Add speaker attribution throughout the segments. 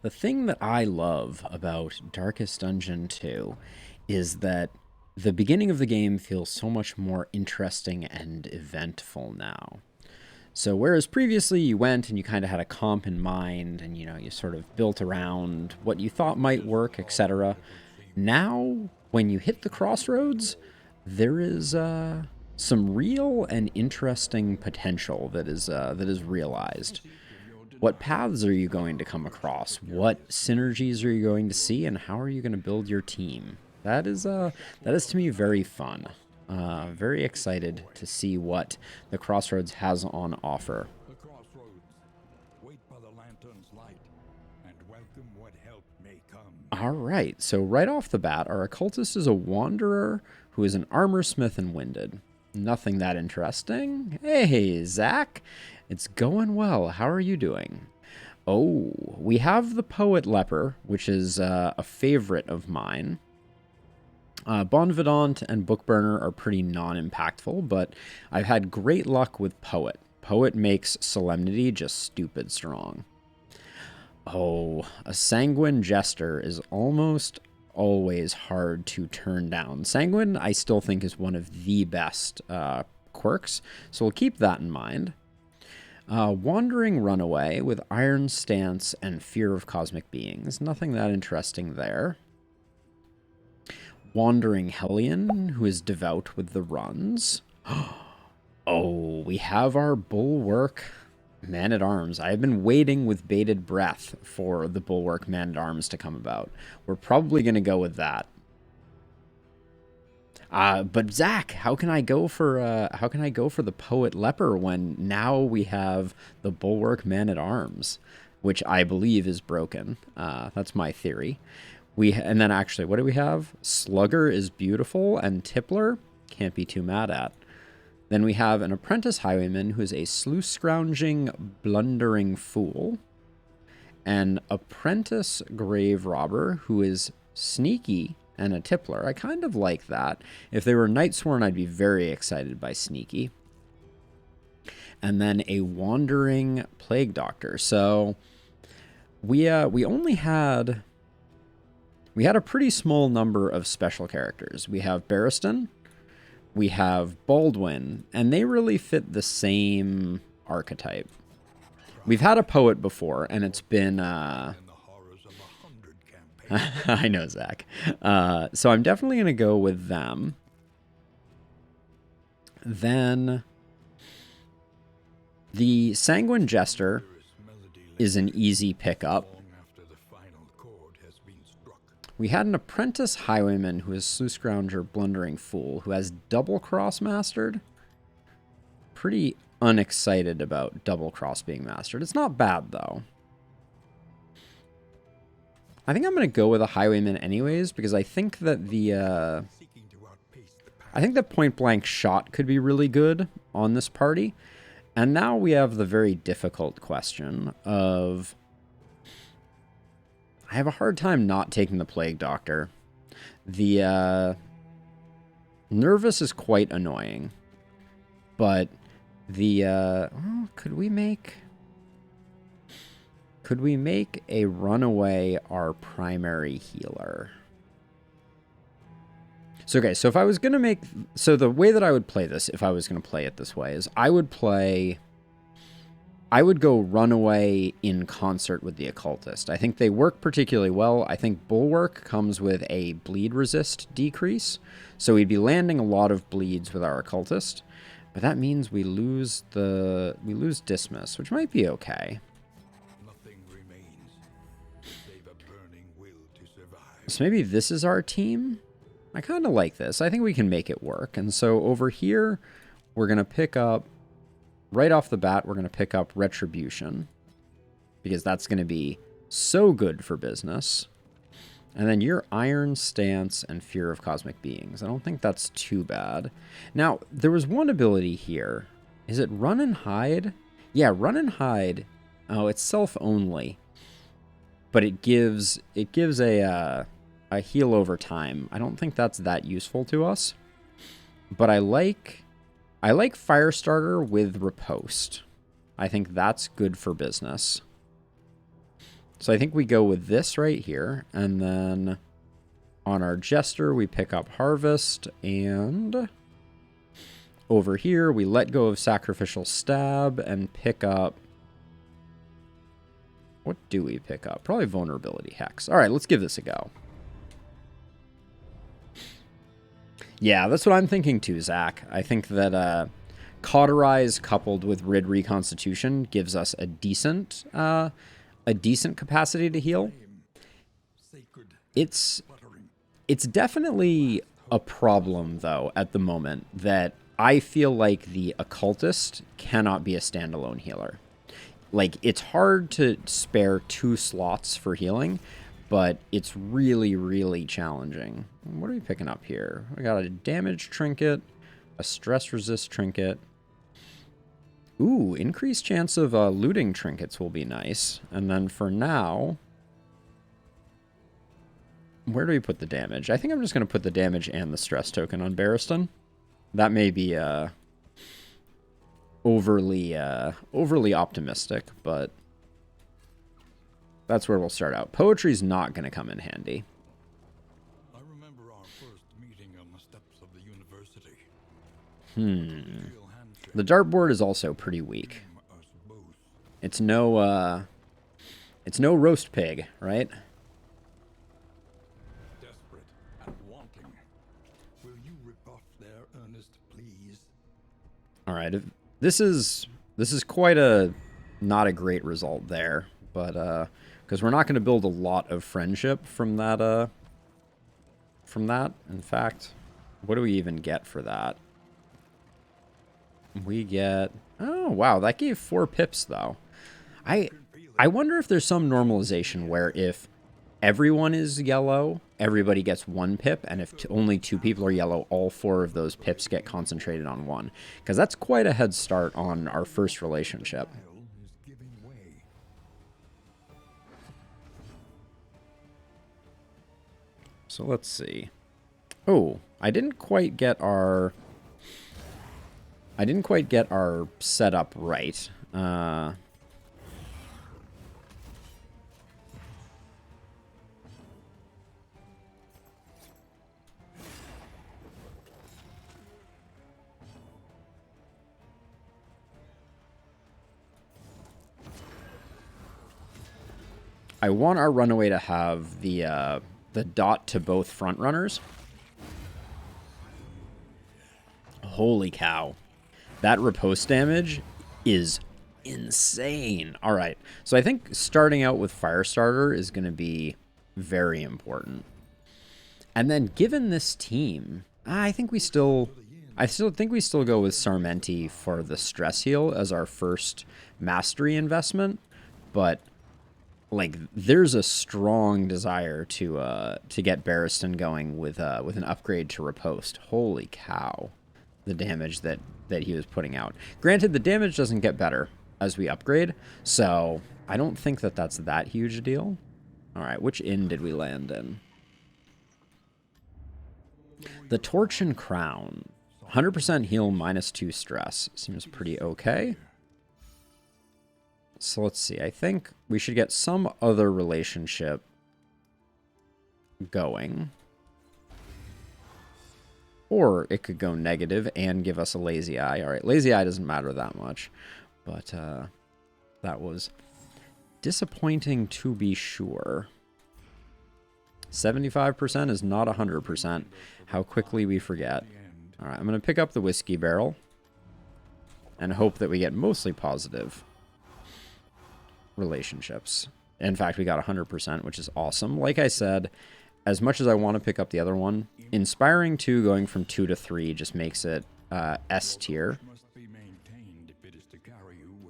Speaker 1: The thing that I love about Darkest Dungeon 2 is that the beginning of the game feels so much more interesting and eventful now. So whereas previously you went and you kind of had a comp in mind and you sort of built around what you thought might work, etc. Now when you hit the crossroads, there is some real and interesting potential that is realized. What paths are you going to come across? What synergies are you going to see, and how are you going to build your team? That is to me very fun. Very excited to see what the Crossroads has on offer.
Speaker 2: The crossroads. Wait by the lantern's light, and welcome what help may come.
Speaker 1: All right, so right off the bat, our occultist is a wanderer who is an armor smith and winded. Nothing that interesting. Hey, Zach, it's going well. How are you doing? Oh, we have the poet leper, which is a favorite of mine. Bonvidant and Bookburner are pretty non-impactful, but I've had great luck with Poet. Poet makes Solemnity just stupid strong. Oh, a Sanguine Jester is almost always hard to turn down. Sanguine, I still think, is one of the best quirks, so we'll keep that in mind. Wandering Runaway with Iron Stance and Fear of Cosmic Beings. Nothing that interesting there. Wandering Hellion, who is devout with the runs. Oh, we have our Bulwark Man-at-Arms. I have been waiting with bated breath for the Bulwark Man-at-Arms to come about. We're probably going to go with that. But Zach, how can I go for the Poet Leper when now we have the Bulwark Man-at-Arms, which I believe is broken. That's my theory. And then actually, what do we have? Slugger is beautiful, and Tippler can't be too mad at. Then we have an apprentice highwayman who is a sluice-scrounging, blundering fool. An apprentice grave robber who is sneaky and a Tippler. I kind of like that. If they were Nightsworn, I'd be very excited by sneaky. And then a wandering plague doctor. So we only had... We had a pretty small number of special characters. We have Barristan, we have Baldwin, and they really fit the same archetype. We've had a poet before, and it's been... I know, Zach. So I'm definitely going to go with them. Then the Sanguine Jester is an easy pickup. We had an apprentice highwayman who is sluice scrounger, blundering fool, who has double cross mastered. Pretty unexcited about double cross being mastered. It's not bad though. I think I'm going to go with a highwayman anyways, because I think that the point blank shot could be really good on this party. And now we have the very difficult question of... I have a hard time not taking the Plague Doctor. The Nervous is quite annoying. But the... well, could we make a Runaway our primary healer? So, okay, so if I was going to make... So the way that I would play this, if I was going to play it this way, is I would go Runaway in concert with the Occultist. I think they work particularly well. I think Bulwark comes with a bleed resist decrease, so we'd be landing a lot of bleeds with our Occultist. But that means we lose Dismiss, which might be okay.
Speaker 2: Nothing remains save a burning will to survive.
Speaker 1: So maybe this is our team? I kind of like this. I think we can make it work. And so over here, we're going to pick up... Right off the bat, we're going to pick up Retribution, because that's going to be so good for business. And then your Iron Stance and Fear of Cosmic Beings. I don't think that's too bad. Now, there was one ability here. Is it Run and Hide? Yeah, Run and Hide. Oh, it's self-only. But it gives a heal over time. I don't think that's that useful to us. But I like Firestarter with Riposte. I think that's good for business. So I think we go with this right here, and then on our Jester, we pick up Harvest, and over here, we let go of Sacrificial Stab and pick up... What do we pick up? Probably Vulnerability Hex. All right, let's give this a go. Yeah, that's what I'm thinking too, Zach. I think that Cauterize coupled with Rid Reconstitution gives us a decent capacity to heal. It's definitely a problem, though, at the moment, that I feel like the Occultist cannot be a standalone healer. Like, it's hard to spare 2 slots for healing, but it's really, really challenging. What are we picking up here? I got a damage trinket, a stress resist trinket. Ooh, increased chance of looting trinkets will be nice. And then for now, where do we put the damage? I think I'm just going to put the damage and the stress token on Barristan. That may be overly optimistic, but that's where we'll start out. Poetry's not going to come in handy.
Speaker 2: I remember our first meeting on the steps of the university.
Speaker 1: The dartboard is also pretty weak. It's no roast pig, right?
Speaker 2: Desperate and wanting. Will you rebuff their earnest pleas?
Speaker 1: All right, this is quite a not a great result there, but because we're not going to build a lot of friendship from that. In fact, what do we even get for that? We get, oh wow, that gave 4 pips though. I wonder if there's some normalization where if everyone is yellow, everybody gets 1 pip, and if only 2 people are yellow, all 4 of those pips get concentrated on 1. Because that's quite a head start on our first relationship. So let's see. Oh, I didn't quite get our setup right. I want our runaway to have the dot to both front runners. Holy cow. That riposte damage is insane. All right. So I think starting out with Firestarter is going to be very important. And then given this team, I think we still think we still go with Sarmenti for the stress heal as our first mastery investment, but like there's a strong desire to get Barristan going with an upgrade to riposte. Holy cow. The damage that he was putting out. Granted, the damage doesn't get better as we upgrade, so I don't think that that's that huge a deal. All right, which inn did we land in? The Torch and Crown. 100% heal -2 stress. Seems pretty okay. So let's see. I think we should get some other relationship going. Or it could go negative and give us a lazy eye. All right, lazy eye doesn't matter that much. But that was disappointing to be sure. 75% is not 100%. How quickly we forget. All right, I'm going to pick up the whiskey barrel and hope that we get mostly positive relationships. In fact, we got 100%, which is awesome. Like I said, as much as I want to pick up the other one, Inspiring 2 going from 2 to 3 just makes it S tier.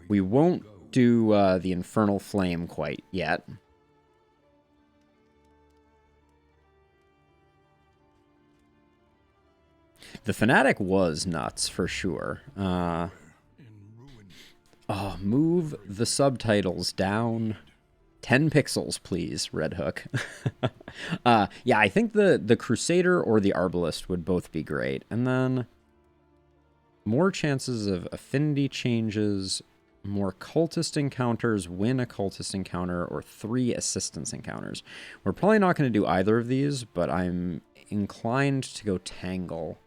Speaker 1: We won't do the Infernal Flame quite yet. The Fanatic was nuts, for sure. Oh, move the subtitles down 10 pixels, please, Red Hook. Yeah, I think the Crusader or the Arbalist would both be great. And then more chances of affinity changes more cultist encounters, win a cultist encounter, or 3 assistance encounters. We're probably not going to do either of these, but I'm inclined to go Tangle.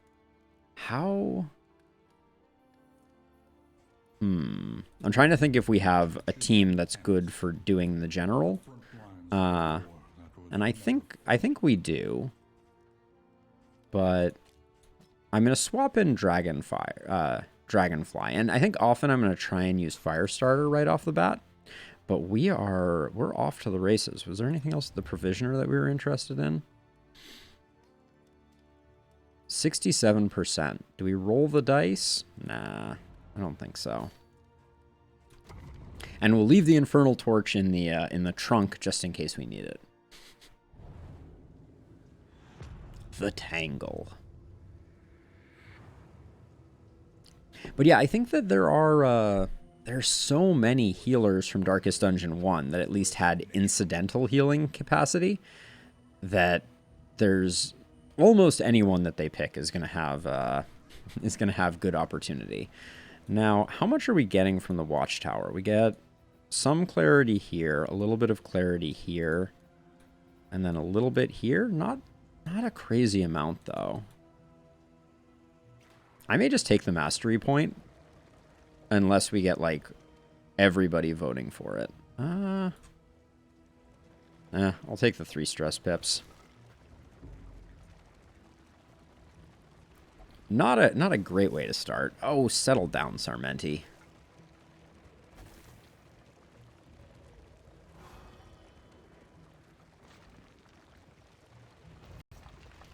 Speaker 1: How? I'm trying to think if we have a team that's good for doing the general. And I think we do. But I'm going to swap in Dragonfly. And I think often I'm going to try and use Firestarter right off the bat. But we're off to the races. Was there anything else with the Provisioner that we were interested in? 67%. Do we roll the dice? Nah, I don't think so. And we'll leave the Infernal Torch in the trunk just in case we need it. The Tangle. But yeah, I think that there's so many healers from Darkest Dungeon 1 that at least had incidental healing capacity that there's almost anyone that they pick is going to have good opportunity. Now, how much are we getting from the Watchtower? We get some clarity here, a little bit of clarity here, and then a little bit here. Not a crazy amount, though. I may just take the mastery point unless we get, like, everybody voting for it. I'll take the 3 stress pips. Not a great way to start. Oh, settle down, Sarmenti.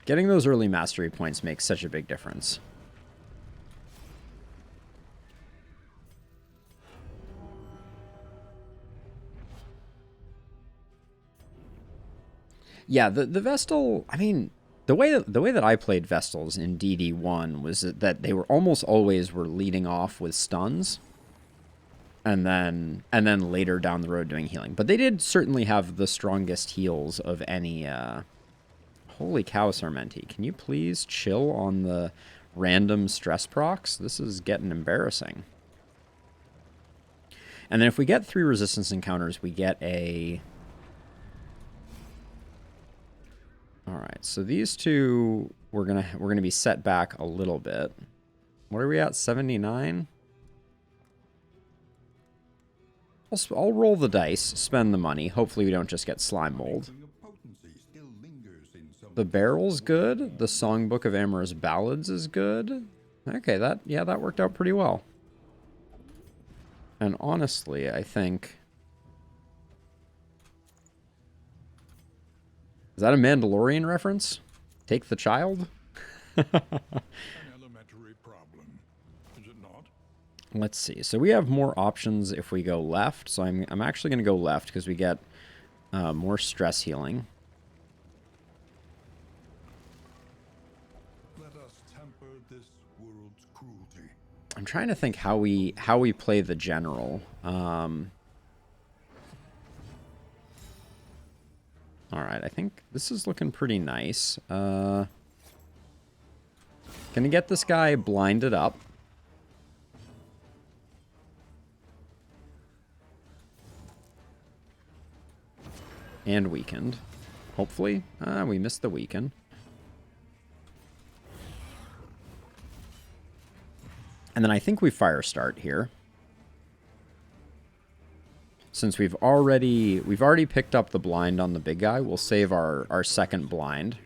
Speaker 1: Getting those early mastery points makes such a big difference. Yeah, the Vestal, I mean, the way that I played Vestals in DD1 was that they were almost always leading off with stuns and then later down the road doing healing. But they did certainly have the strongest heals of any holy cow, Sarmenti. Can you please chill on the random stress procs? This is getting embarrassing. And then if we get 3 resistance encounters, we get a... Alright, so these two, we're gonna be set back a little bit. What are we at, 79? I'll roll the dice, spend the money. Hopefully we don't just get slime mold. The barrel's good. The Songbook of Amorous Ballads is good. Okay, that worked out pretty well. And honestly, I think... Is that a Mandalorian reference? Take the child?
Speaker 2: An elementary problem, is it not?
Speaker 1: Let's see. So we have more options if we go left. So I'm actually going to go left because we get more stress healing.
Speaker 2: Let us temper this world's cruelty.
Speaker 1: I'm trying to think how we play the general. All right, I think this is looking pretty nice. Gonna get this guy blinded up. And weakened. Hopefully. We missed the weaken. And then I think we fire start here. Since we've already picked up the blind on the big guy, we'll save our second blind.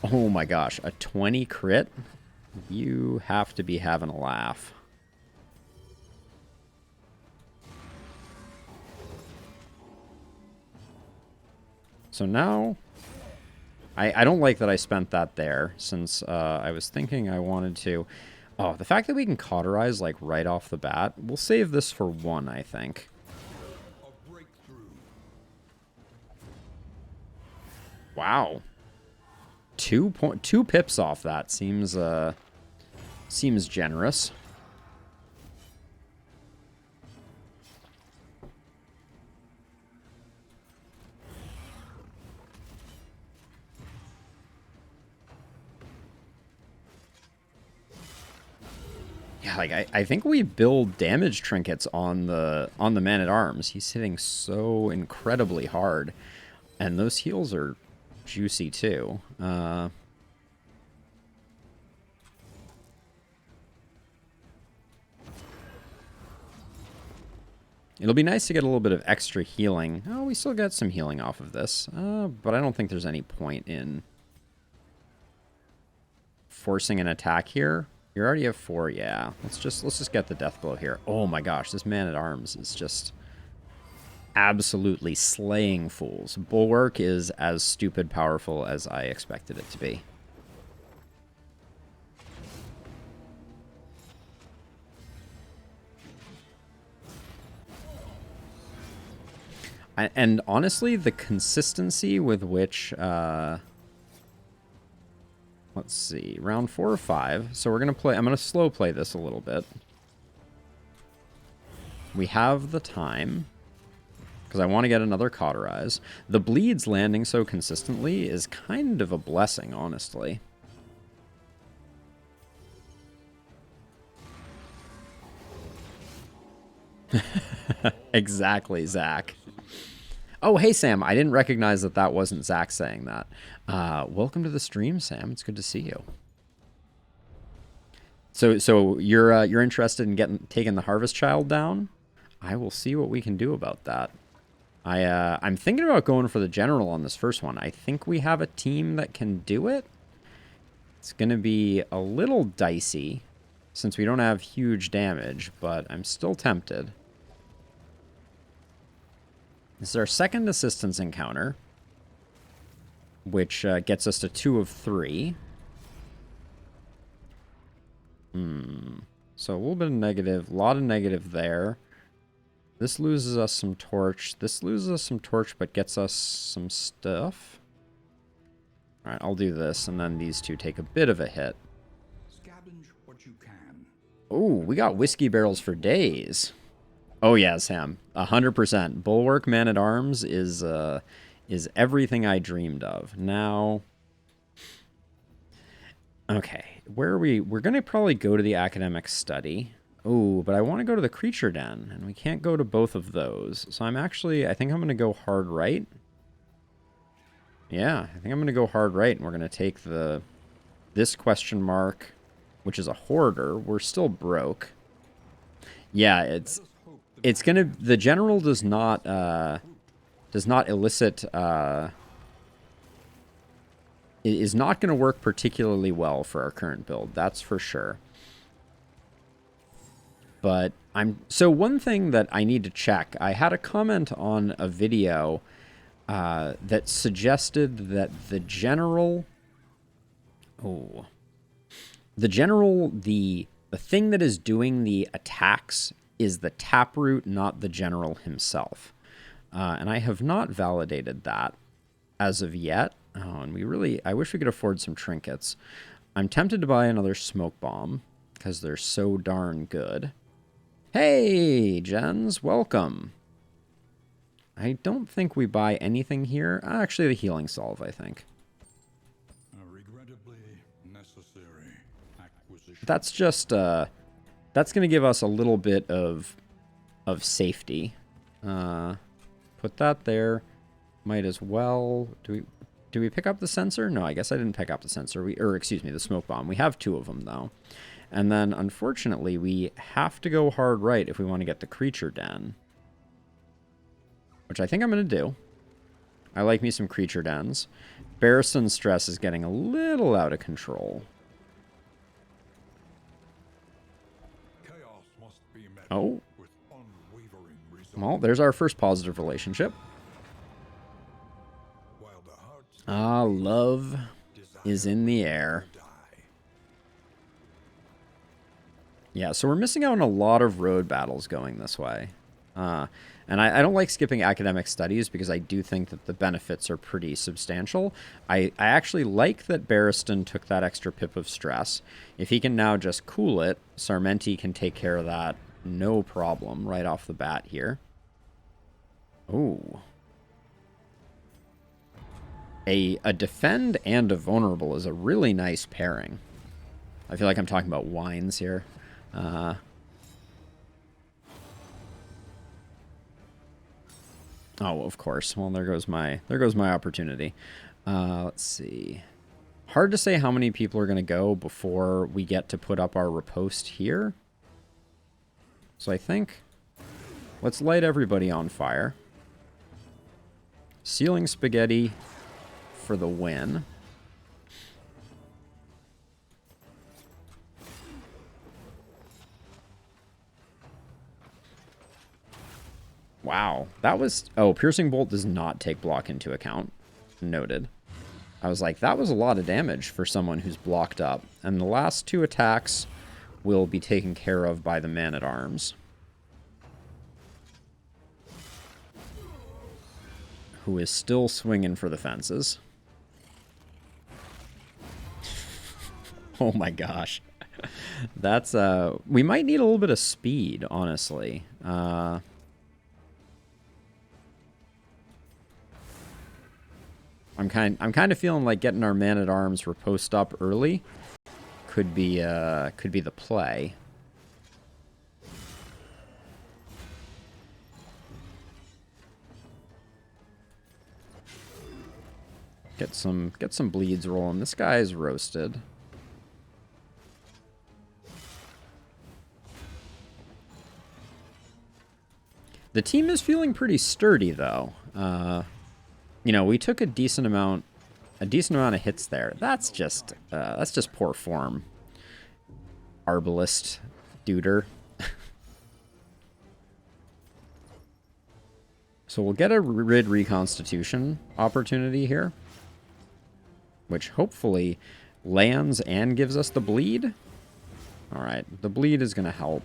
Speaker 1: Oh my gosh, a 20 crit? You have to be having a laugh. So now... I don't like that I spent that there, since I was thinking I wanted to... Oh, the fact that we can cauterize, like, right off the bat. We'll save this for 1, I think. Wow. 2 pips off that seems generous. Yeah, like I think we build damage trinkets on the man-at-arms. He's hitting so incredibly hard. And those heals are juicy too. It'll be nice to get a little bit of extra healing. Oh, we still got some healing off of this. But I don't think there's any point in forcing an attack here. You already have 4, yeah. Let's just get the death blow here. Oh my gosh, this man-at-arms is just absolutely slaying fools. Bulwark is as stupid powerful as I expected it to be. And honestly, the consistency with which, let's see, round 4 or 5. So we're going to play, I'm going to slow play this a little bit. We have the time, because I want to get another Cauterize. The bleeds landing so consistently is kind of a blessing, honestly. Exactly, Zach. Oh, hey, Sam. I didn't recognize that that wasn't Zach saying that. Welcome to the stream, Sam. It's good to see you. So you're interested in taking the Harvest Child down? I will see what we can do about that. I'm thinking about going for the General on this first one. I think we have a team that can do it. It's going to be a little dicey since we don't have huge damage, but I'm still tempted. This is our second assistance encounter, which gets us to 2 of 3. So a little bit of negative, a lot of negative there. This loses us some torch. This loses us some torch, but gets us some stuff. All right, I'll do this, and then these two take a bit of a hit.
Speaker 2: Scavenge what you can.
Speaker 1: Oh, we got whiskey barrels for days. Oh yeah, Sam, 100%. Bulwark Man-at-Arms is everything I dreamed of. Now, okay, where are we? We're gonna probably go to the academic study. Oh, but I want to go to the creature den, and we can't go to both of those. So I think I'm gonna go hard right. Yeah, I think I'm gonna go hard right, and we're gonna take this question mark, which is a hoarder. We're still broke. Yeah, it's gonna. The general does not elicit. It is not going to work particularly well for our current build. That's for sure. But so one thing that I need to check. I had a comment on a video that suggested that the general. Oh, the thing that is doing the attacks is the taproot, not the general himself. And I have not validated that as of yet. Oh, and I wish we could afford some trinkets. I'm tempted to buy another smoke bomb because they're so darn good. Hey, Jens, welcome. I don't think we buy anything here. Actually, the healing salve, I think.
Speaker 2: Regrettably necessary acquisition.
Speaker 1: That's just that's going to give us a little bit of safety. Put that there. Might as well. Do we pick up the sensor? No, I guess I didn't pick up the sensor. Excuse me, the smoke bomb. We have 2 of them though. And then unfortunately, we have to go hard right if we want to get the creature den. Which I think I'm going to do. I like me some creature dens. Barristan's stress is getting a little out of control.
Speaker 2: Chaos must be met
Speaker 1: Oh.
Speaker 2: with unwavering resolve.
Speaker 1: Well, there's our first positive relationship.
Speaker 2: While the hearts
Speaker 1: Love is in the air.
Speaker 2: die.
Speaker 1: Yeah, so we're missing out on a lot of road battles going this way. And I don't like skipping academic studies because I do think that the benefits are pretty substantial. I actually like that Barristan took that extra pip of stress. If he can now just cool it, Sarmenti can take care of that no problem right off the bat here. Ooh. A defend and a vulnerable is a really nice pairing. I feel like I'm talking about wines here. Oh, of course. Well, there goes my opportunity. Let's see. Hard to say how many people are going to go before we get to put up our riposte here. So I think let's light everybody on fire. Sealing spaghetti for the win. Wow, that was... Oh, Piercing Bolt does not take block into account. Noted. I was like, that was a lot of damage for someone who's blocked up. And the last two attacks will be taken care of by the Man-at-Arms, who is still swinging for the fences. Oh my gosh. That's, we might need a little bit of speed, honestly. I'm kind of feeling like getting our Man-at-Arms riposte up early could be the play. Get some bleeds rolling. This guy's roasted. The team is feeling pretty sturdy though. You know, we took a decent amount of hits there. That's just poor form. Arbalist duder. So we'll get a Rid Reconstitution opportunity here, which hopefully lands and gives us the bleed. All right, the bleed is going to help.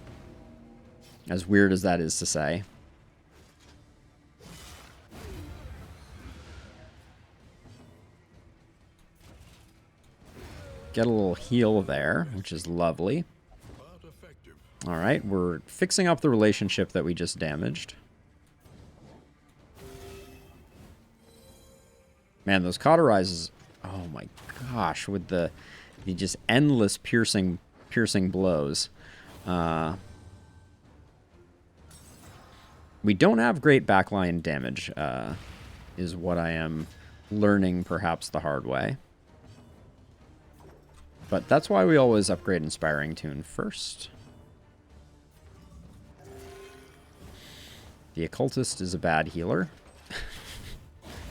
Speaker 1: As weird as that is to say. Get a little heal there, which is lovely. All right, we're fixing up the relationship that we just damaged. Man, those cauterizes... Oh my gosh, with the just endless piercing blows. We don't have great backline damage, is what I am learning perhaps the hard way. But that's why we always upgrade Inspiring Tune first. The Occultist is a bad healer.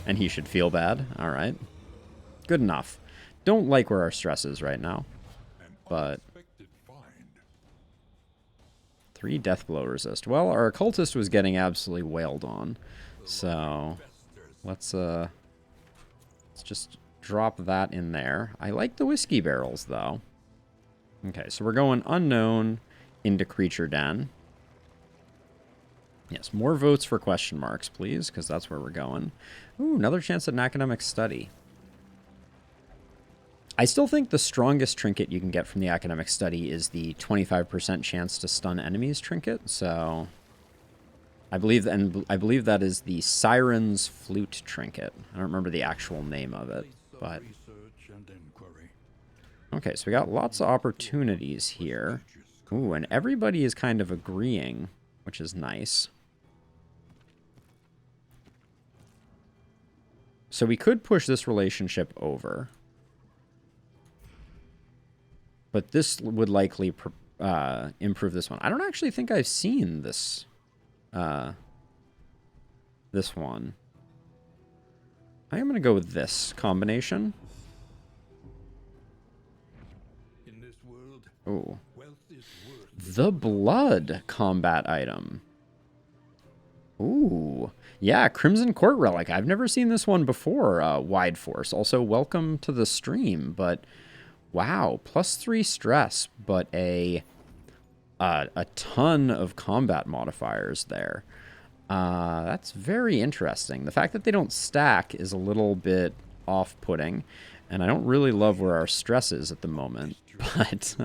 Speaker 1: And he should feel bad. Alright. Good enough. Don't like where our stress is right now. But 3 death blow resist. Well, our Occultist was getting absolutely wailed on. So let's just drop that in there. I like the whiskey barrels, though. Okay, so we're going unknown into Creature Den. Yes, more votes for question marks, please, because that's where we're going. Ooh, another chance at an academic study. I still think the strongest trinket you can get from the academic study is the 25% chance to stun enemies trinket, so... I believe that is the Siren's Flute trinket. I don't remember the actual name of it, but... Okay, so we got lots of opportunities here. Ooh, and everybody is kind of agreeing, which is nice. So we could push this relationship over. But this would likely improve this one. I don't actually think I've seen this this one. I am going to go with this combination. Oh. The Blood combat item. Ooh. Yeah, Crimson Court Relic. I've never seen this one before, Wide Force. Also, welcome to the stream, but wow, +3 stress, but a ton of combat modifiers there. That's very interesting. The fact that they don't stack is a little bit off-putting, and I don't really love where our stress is at the moment, but...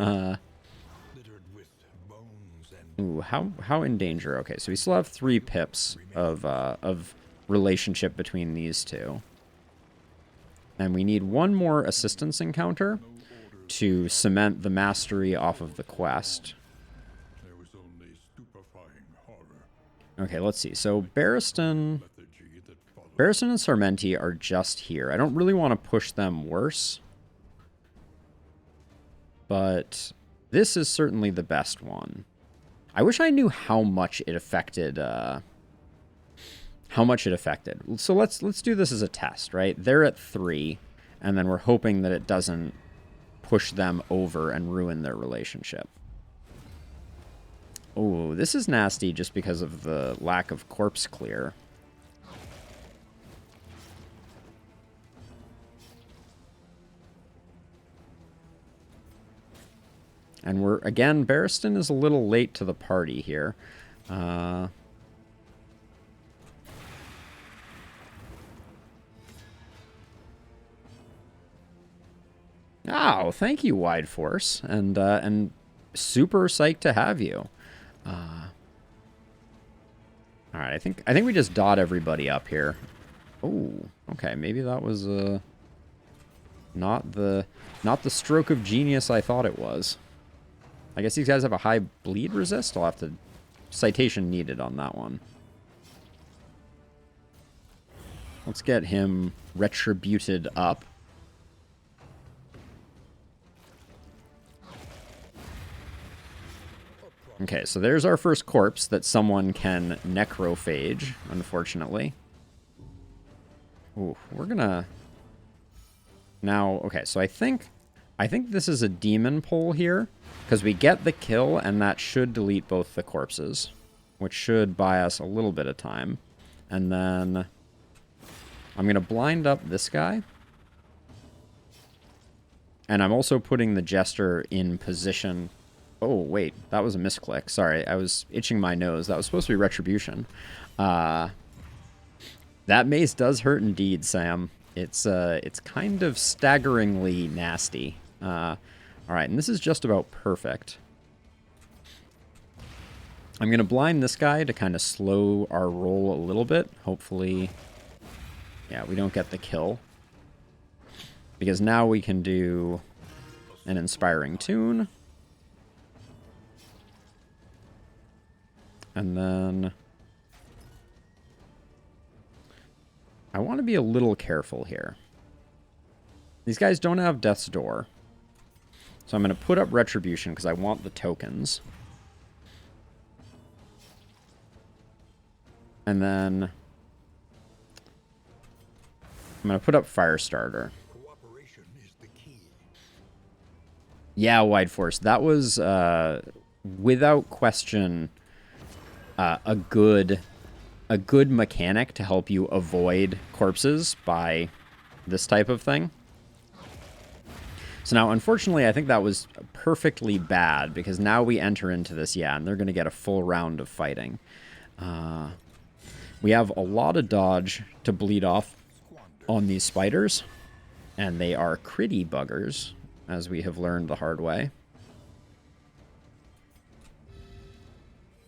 Speaker 1: Ooh, how in danger? Okay, so we still have 3 pips of relationship between these two. And we need one more assistance encounter to cement the mastery off of the quest. Okay, let's see. So Barristan
Speaker 2: lethargy that follows.
Speaker 1: and Sarmenti are just here. I don't really want to push them worse, but this is certainly the best one. I wish I knew how much it affected. So let's do this as a test, right? They're at 3, and then we're hoping that it doesn't push them over and ruin their relationship. Oh, this is nasty just because of the lack of corpse clear. And we're, again, Barristan is a little late to the party here. Oh, thank you, Wide Force, and super psyched to have you. All right, I think we just dot everybody up here. Oh, okay, maybe that was not the stroke of genius I thought it was. I guess these guys have a high bleed resist. I'll have to citation needed on that one. Let's get him retributed up. Okay, so there's our first corpse that someone can necrophage, unfortunately. Ooh, we're gonna... Now, okay, so I think this is a demon pull here, because we get the kill, and that should delete both the corpses, which should buy us a little bit of time. And then I'm gonna blind up this guy. And I'm also putting the Jester in position... Oh, wait, that was a misclick. Sorry, I was itching my nose. That was supposed to be Retribution. That mace does hurt indeed, Sam. It's kind of staggeringly nasty. All right, and this is just about perfect. I'm going to blind this guy to kind of slow our roll a little bit. Hopefully, yeah, we don't get the kill. Because now we can do an Inspiring Tune. And then I want to be a little careful here. These guys don't have Death's Door. So I'm going to put up Retribution because I want the tokens. And then I'm going to put up Firestarter.
Speaker 2: Cooperation is the key.
Speaker 1: Yeah, Wide Force. That was, without question... a good mechanic to help you avoid corpses by this type of thing. So now, unfortunately, I think that was perfectly bad, because now we enter into this, yeah, and they're going to get a full round of fighting. We have a lot of dodge to bleed off on these spiders, and they are critty buggers, as we have learned the hard way.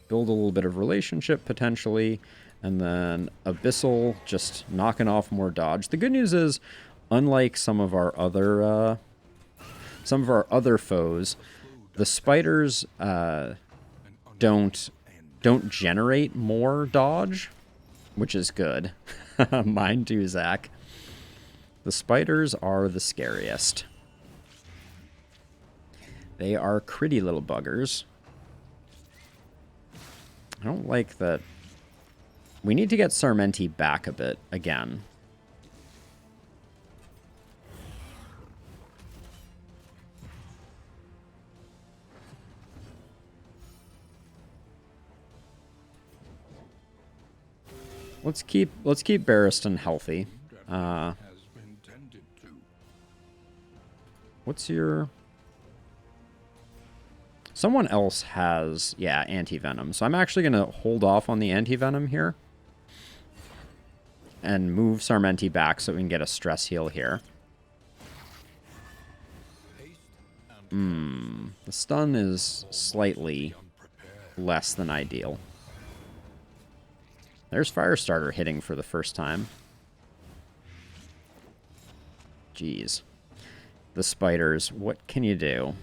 Speaker 1: Build a little bit of relationship, potentially, and then Abyssal just knocking off more dodge. The good news is, unlike some of our other foes, the spiders don't generate more dodge, which is good. Mind too, Zach. The spiders are the scariest. They are critty little buggers. I don't like that. We need to get Sarmenti back a bit again. Let's keep Barristan healthy.
Speaker 2: Has been tended to.
Speaker 1: What's your... Someone else has, yeah, anti-venom. So I'm actually going to hold off on the anti-venom here. And move Sarmenti back so we can get a stress heal here. The stun is slightly less than ideal. There's Firestarter hitting for the first time. Jeez. The spiders, what can you do?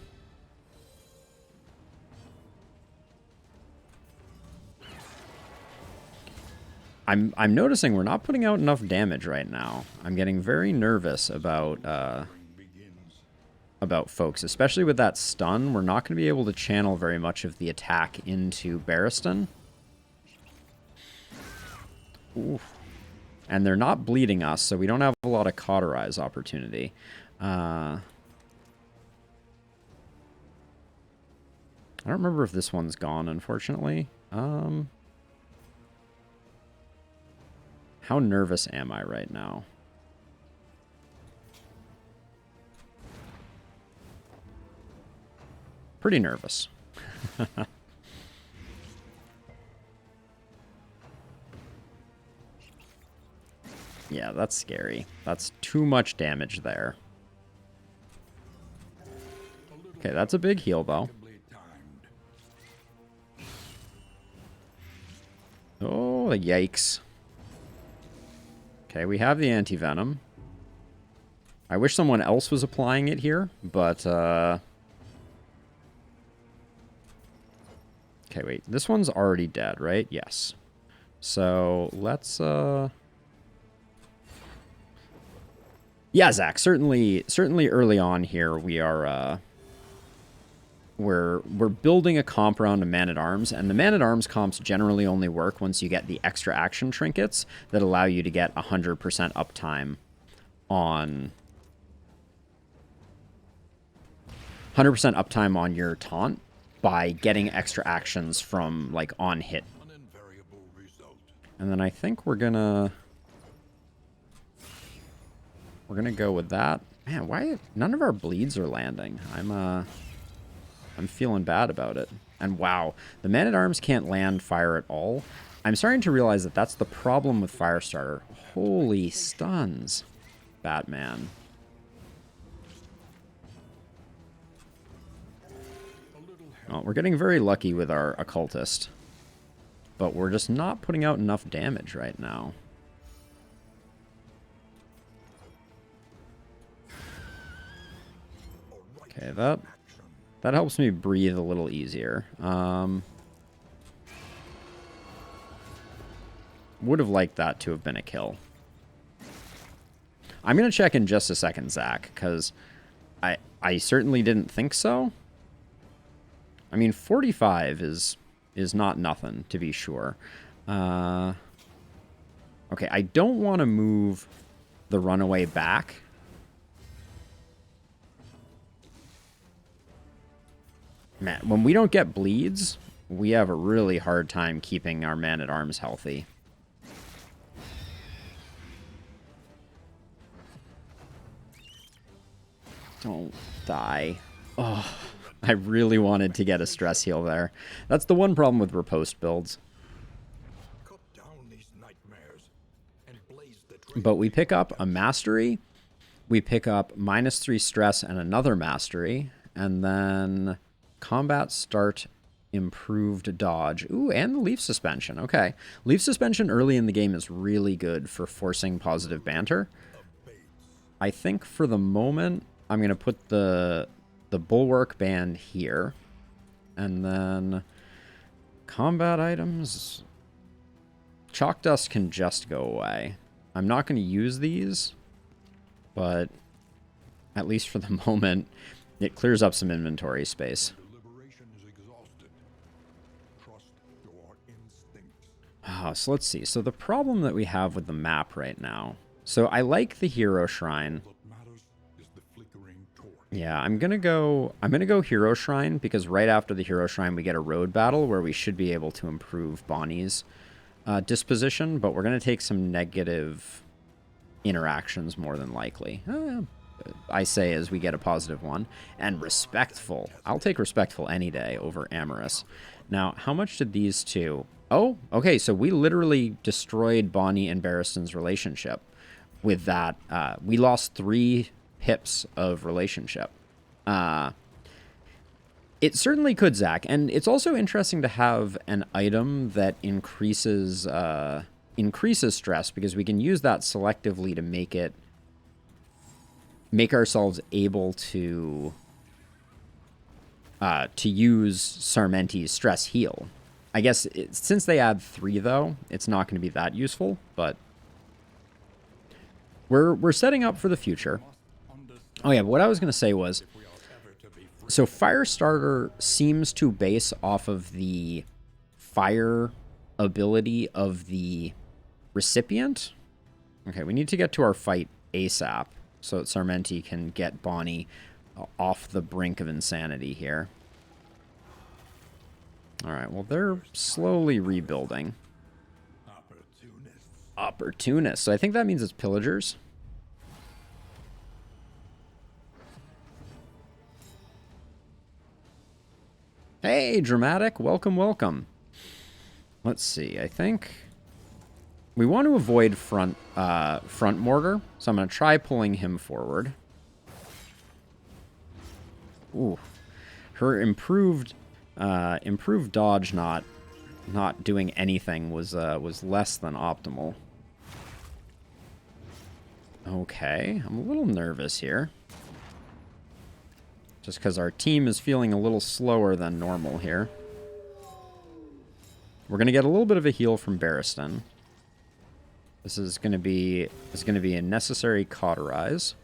Speaker 1: I'm noticing we're not putting out enough damage right now. I'm getting very nervous about folks, especially with that stun. We're not going to be able to channel very much of the attack into Barristan. Ooh. And they're not bleeding us, so we don't have a lot of cauterize opportunity. I don't remember if this one's gone, unfortunately. How nervous am I right now? Pretty nervous. Yeah, that's scary. That's too much damage there. Okay, that's a big heal, though. Oh, yikes. Okay, we have the anti-venom. I wish someone else was applying it here, but, okay, wait. This one's already dead, right? Yes. So, let's, yeah, Zach, certainly early on here, we are, we're building a comp around a Man-at-Arms, and the Man-at-Arms comps generally only work once you get the extra action trinkets that allow you to get 100% uptime on 100% uptime on your taunt by getting extra actions from, like, on hit. And then I think we're gonna go with that. Man, why none of our bleeds are landing? I'm feeling bad about it. And wow, the Man-at-Arms can't land fire at all. I'm starting to realize that that's the problem with Firestarter. Holy stuns, Batman. Well, we're getting very lucky with our Occultist, but we're just not putting out enough damage right now. Okay, that helps me breathe a little easier. Would have liked that to have been a kill. I'm going to check in just a second, Zach, because I certainly didn't think so. I mean, 45 is not nothing, to be sure. Okay, I don't want to move the runaway back. Man, when we don't get bleeds, we have a really hard time keeping our Man-at-Arms healthy. Don't die. Oh, I really wanted to get a stress heal there. That's the one problem with riposte builds. But we pick up a mastery. We pick up -3 stress and another mastery. And then combat start, improved dodge. Ooh, and the leaf suspension. Okay. Leaf suspension early in the game is really good for forcing positive banter. I think for the moment, I'm going to put the bulwark band here. And then combat items. Chalk dust can just go away. I'm not going to use these, but at least for the moment, it clears up some inventory space. So let's see. So the problem that we have with the map right now. So I like the hero shrine. Yeah, I'm gonna go hero shrine because right after the hero shrine we get a road battle where we should be able to improve Bonnie's disposition, but we're gonna take some negative interactions more than likely. I say as we get a positive one. And respectful. I'll take respectful any day over amorous. Now, how much did these two? Oh, okay, so we literally destroyed Bonnie and Barristan's relationship with that. We lost 3 pips of relationship. It certainly could, Zach. And it's also interesting to have an item that increases stress, because we can use that selectively to make ourselves able to use Sarmenti's stress heal. I guess since they add 3, though, it's not going to be that useful, but we're setting up for the future. Oh yeah, but what I was going to say was, so Firestarter seems to base off of the fire ability of the recipient. Okay, we need to get to our fight ASAP so that Sarmenti can get Bonnie off the brink of insanity here. Alright, well, they're slowly rebuilding. Opportunists. So I think that means it's pillagers. Hey, Dramatic. Welcome, welcome. Let's see. I think we want to avoid front mortar, so I'm going to try pulling him forward. Ooh. Her improved dodge not doing anything was less than optimal. Okay, I'm a little nervous here. Just because our team is feeling a little slower than normal here. We're going to get a little bit of a heal from Barristan. This is going to be a necessary cauterize.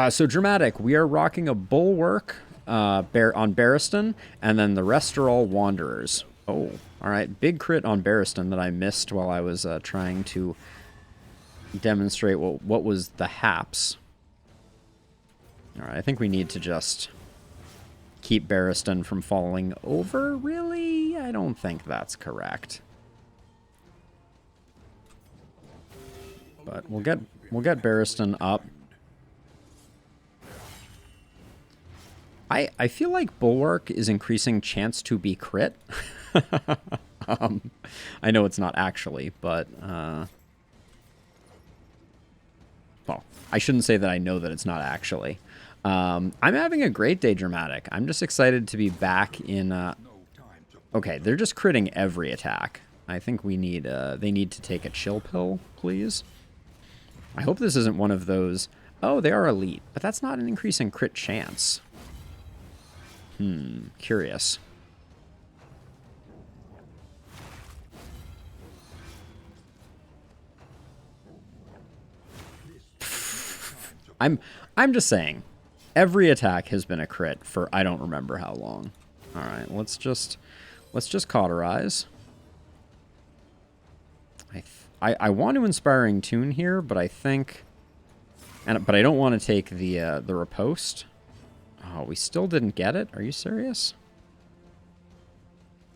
Speaker 1: So Dramatic, we are rocking a Bulwark on Barristan, and then the rest are all Wanderers. Oh, all right. Big crit on Barristan that I missed while I was trying to demonstrate what was the haps. All right, I think we need to just keep Barristan from falling over. Really? I don't think that's correct. But we'll get Barristan up. I feel like Bulwark is increasing chance to be crit. I know it's not actually, but well, I shouldn't say that I know that it's not actually. I'm having a great day, Dramatic. I'm just excited to be back in... Okay, they're just critting every attack. I think we need... they need to take a chill pill, please. I hope this isn't one of those... Oh, they are elite, but that's not an increase in crit chance. Curious. I'm just saying, every attack has been a crit for I don't remember how long. All right, let's just cauterize. I want to Inspiring Tune here, but I think, but I don't want to take the riposte. Oh, we still didn't get it? Are you serious?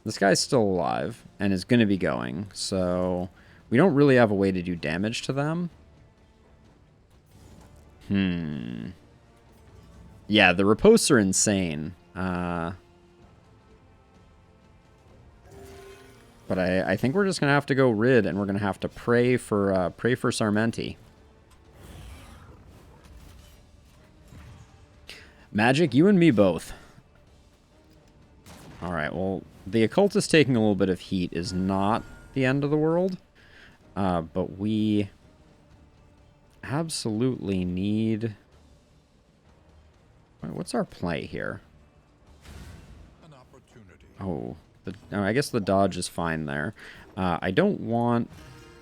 Speaker 1: This guy's still alive and is going to be going, so we don't really have a way to do damage to them. Yeah, the ripostes are insane. But I think we're just going to have to go Rid, and we're going to have to pray for Sarmenti. Magic, you and me both. Alright, well, the occultist taking a little bit of heat is not the end of the world. But we absolutely need... What's our play here?
Speaker 2: An opportunity.
Speaker 1: Oh, I guess the dodge is fine there. I don't want...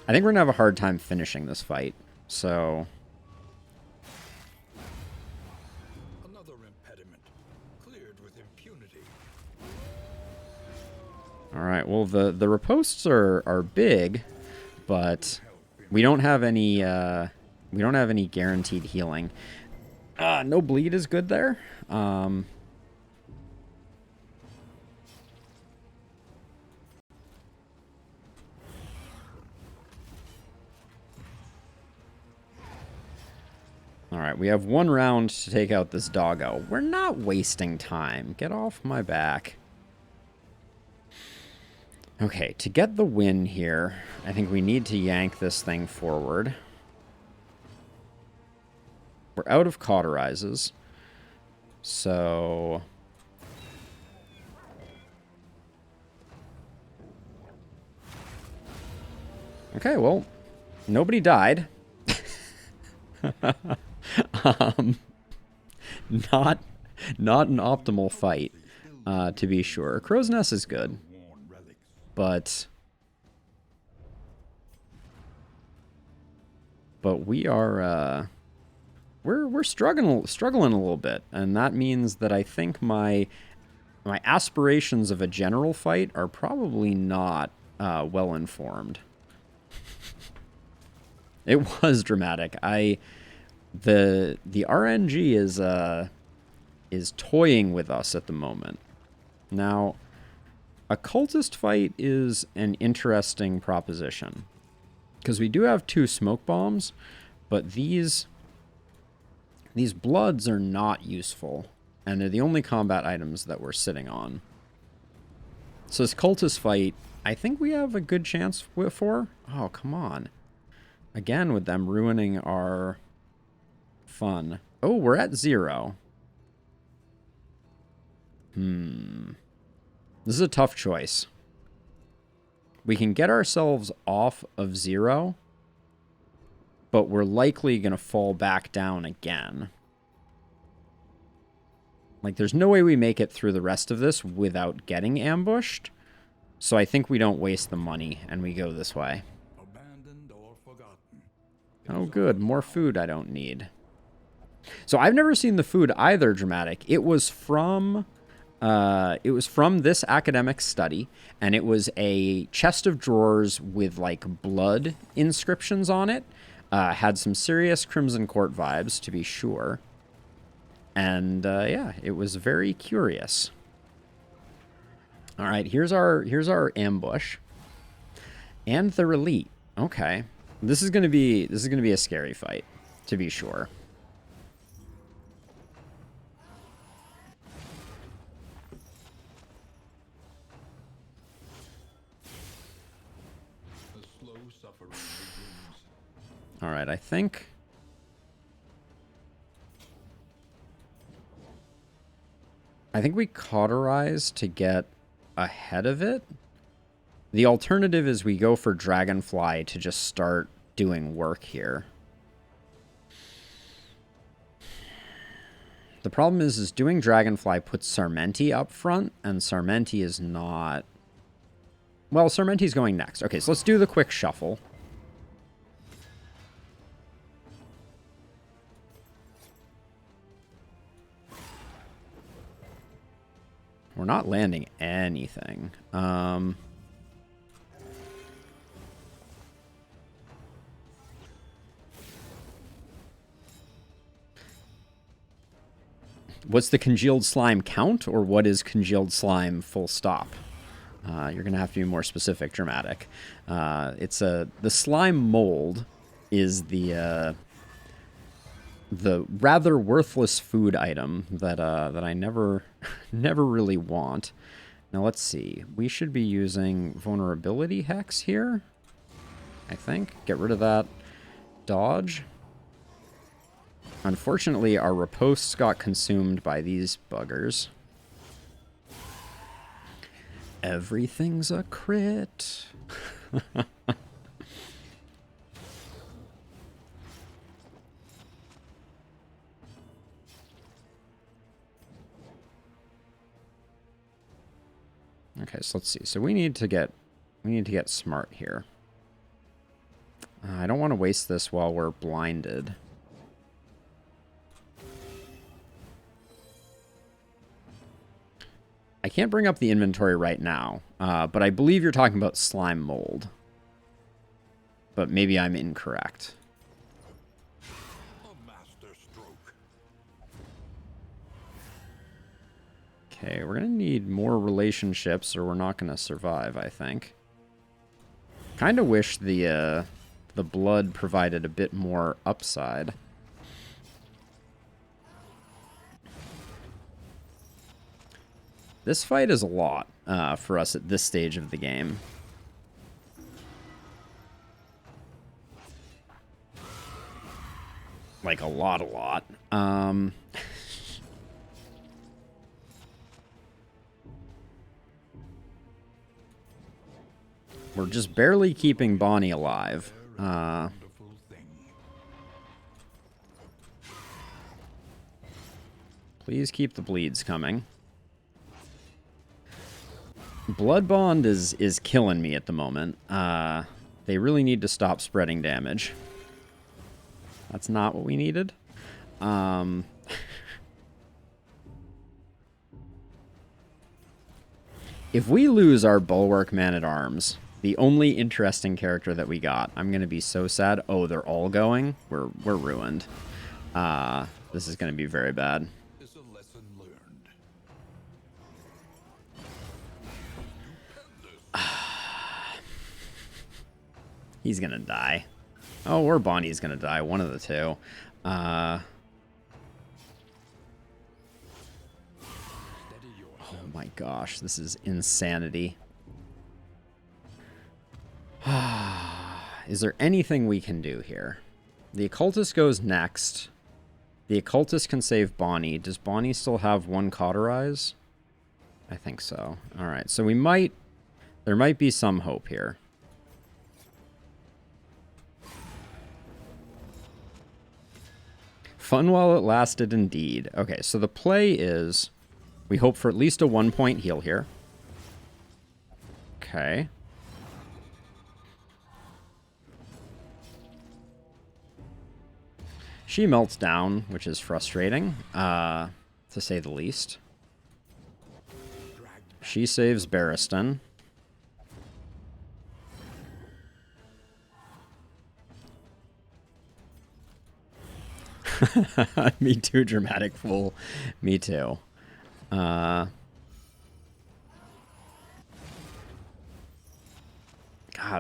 Speaker 1: I think we're going to have a hard time finishing this fight, so... Alright, well, the ripostes are big, but we don't have any guaranteed healing. No bleed is good there. Alright, we have 1 round to take out this doggo. We're not wasting time. Get off my back. Okay, to get the win here, I think we need to yank this thing forward. We're out of cauterizes, so... Okay, well, nobody died. Not Not an optimal fight, to be sure. Crow's Nest is good,
Speaker 2: Worn relics.
Speaker 1: but we are we're struggling a little bit, and that means that I think my aspirations of a general fight are probably not well informed. It was dramatic. The RNG is toying with us at the moment. Now, a cultist fight is an interesting proposition because we do have 2 smoke bombs, but these bloods are not useful, and they're the only combat items that we're sitting on. So this cultist fight, I think we have a good chance for. Oh, come on. Again, with them ruining our fun. Oh, we're at 0. This is a tough choice. We can get ourselves off of 0, but we're likely going to fall back down again. Like, there's no way we make it through the rest of this without getting ambushed. So I think we don't waste the money and we go this way.
Speaker 2: Abandoned or forgotten.
Speaker 1: Oh, good. More food I don't need. So I've never seen the food either, Dramatic. It was from this academic study, and it was a chest of drawers with, like, blood inscriptions on it. Had some serious Crimson Court vibes, to be sure. And, yeah, it was very curious. All right, here's our ambush. And the elite. Okay. This is gonna be a scary fight, to be sure.
Speaker 2: The slow suffering begins.
Speaker 1: All right, I think we cauterize to get ahead of it. The alternative is we go for Dragonfly to just start doing work here. The problem is doing Dragonfly puts Sarmenti up front, and Sarmenti is not... Well, Sarmenti's going next. Okay, so let's do the quick shuffle. We're not landing anything. What's the congealed slime count, or what is congealed slime full stop? You're going to have to be more specific, Dramatic. The slime mold is the rather worthless food item that I never really want. Now let's see. We should be using vulnerability hex here, I think. Get rid of that dodge. Unfortunately, our riposts got consumed by these buggers. Everything's a crit. Okay, so let's see. So we need to get smart here. I don't want to waste this while we're blinded. I can't bring up the inventory right now, but I believe you're talking about slime mold. But maybe I'm incorrect.
Speaker 2: A master stroke.
Speaker 1: Okay, we're going to need more relationships or we're not going to survive, I think. Kind of wish the blood provided a bit more upside. This fight is a lot for us at this stage of the game. Like a lot. We're just barely keeping Bonnie alive. Please keep the bleeds coming. Blood Bond is killing me at the moment. They really need to stop spreading damage. That's not what we needed. If we lose our Bulwark Man-at-Arms, the only interesting character that we got, I'm going to be so sad. Oh, they're all going? We're ruined. This is going to be very bad.
Speaker 2: Is a lesson learned.
Speaker 1: He's going to die. Oh, or Bonnie's going to die. One of the two. Oh my gosh, this is insanity. Is there anything we can do here? The Occultist goes next. The Occultist can save Bonnie. Does Bonnie still have one Cauterize? I think so. Alright, so we might... There might be some hope here. Fun while it lasted, indeed. Okay, so the play is... We hope for at least a 1-point heal here. Okay. She melts down, which is frustrating, to say the least. She saves Barristan. Me too, dramatic fool. Me too. God,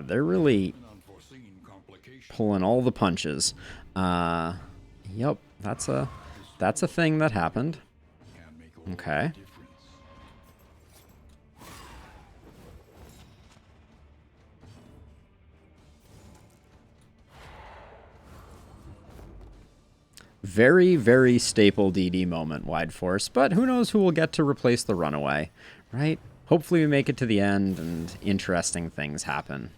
Speaker 1: they're really pulling all the punches. Yep, that's a thing that happened. Okay. Very, very staple DD moment, Wide Force, but who knows who will get to replace the Runaway, right? Hopefully we make it to the end and interesting things happen.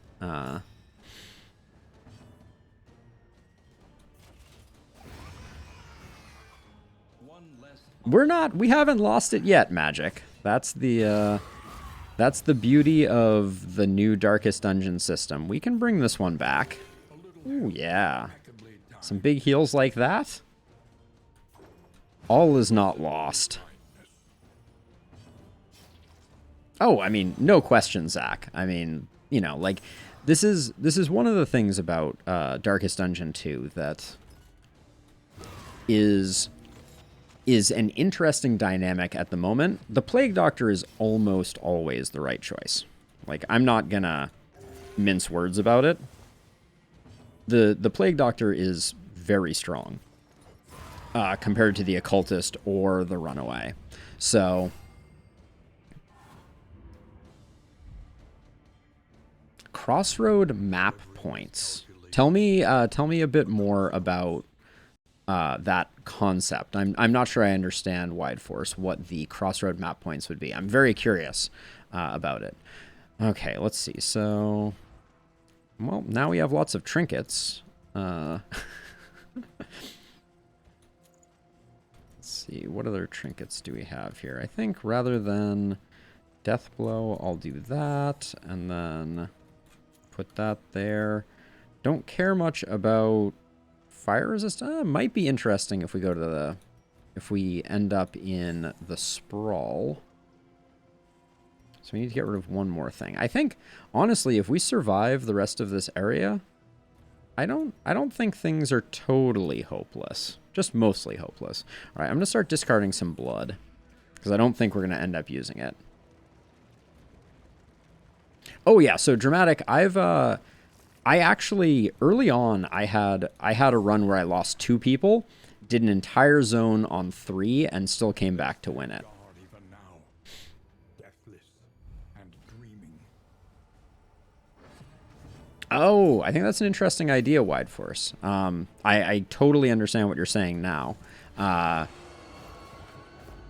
Speaker 1: We haven't lost it yet, Magic. That's the beauty of the new Darkest Dungeon system. We can bring this one back. Ooh, yeah. Some big heals like that. All is not lost. Oh, I mean, no question, Zach. I mean, you know, like, this is one of the things about Darkest Dungeon 2 that is an interesting dynamic at the moment. The Plague Doctor is almost always the right choice. Like, I'm not gonna mince words about it. The Plague Doctor is very strong compared to the Occultist or the Runaway. So, Crossroad map points. Tell me a bit more about that concept. I'm not sure I understand, Wide Force, what the Crossroad map points would be. I'm very curious about it. Okay, let's see. So, well, now we have lots of trinkets. Let's see, what other trinkets do we have here? I think rather than Death Blow, I'll do that, and then put that there. Don't care much about fire resist. Might be interesting if we go to the... If we end up in the Sprawl. So we need to get rid of one more thing. I think, honestly, if we survive the rest of this area, I don't think things are totally hopeless. Just mostly hopeless. All right, I'm going to start discarding some blood, because I don't think we're going to end up using it. Oh, yeah, so dramatic. I actually, early on, I had a run where I lost 2 people, did an entire zone on 3, and still came back to win it. Oh, I think that's an interesting idea, Wide Force. I totally understand what you're saying now.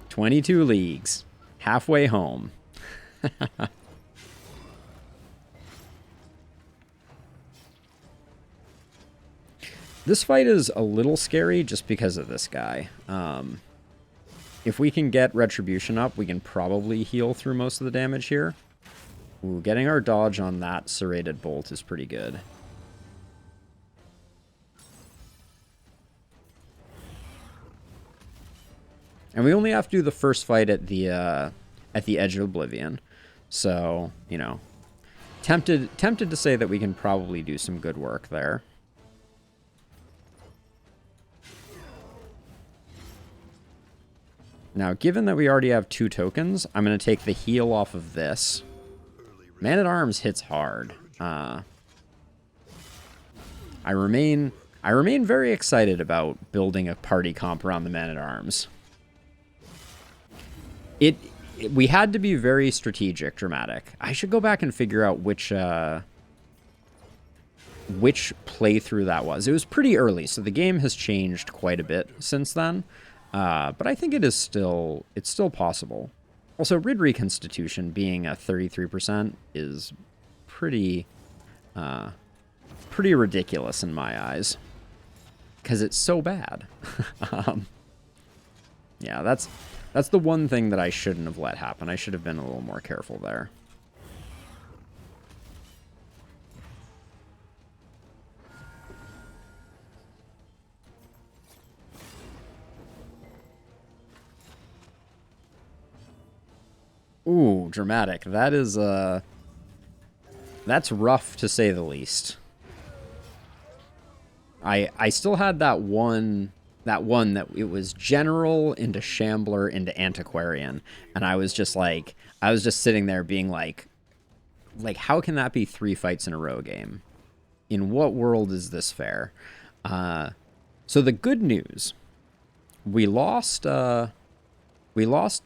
Speaker 1: 22 leagues. Halfway home. This fight is a little scary just because of this guy. If we can get Retribution up, we can probably heal through most of the damage here. Ooh, getting our dodge on that Serrated Bolt is pretty good. And we only have to do the first fight at the Edge of Oblivion. So, you know, tempted to say that we can probably do some good work there. Now, given that we already have 2 tokens, I'm going to take the heal off of this. Man-at-Arms hits hard. I remain very excited about building a party comp around the Man-at-Arms. We had to be very strategic, dramatic. I should go back and figure out which playthrough that was. It was pretty early, so the game has changed quite a bit since then. But I think it's still possible. Also, Rid Reconstitution being a 33% is pretty ridiculous in my eyes. Because it's so bad. Yeah, that's the one thing that I shouldn't have let happen. I should have been a little more careful there. Ooh, dramatic. That is, that's rough to say the least. I still had that one that it was General into Shambler into Antiquarian, and I was just sitting there being like, how can that be 3 fights in a row game? In what world is this fair? So the good news, we lost the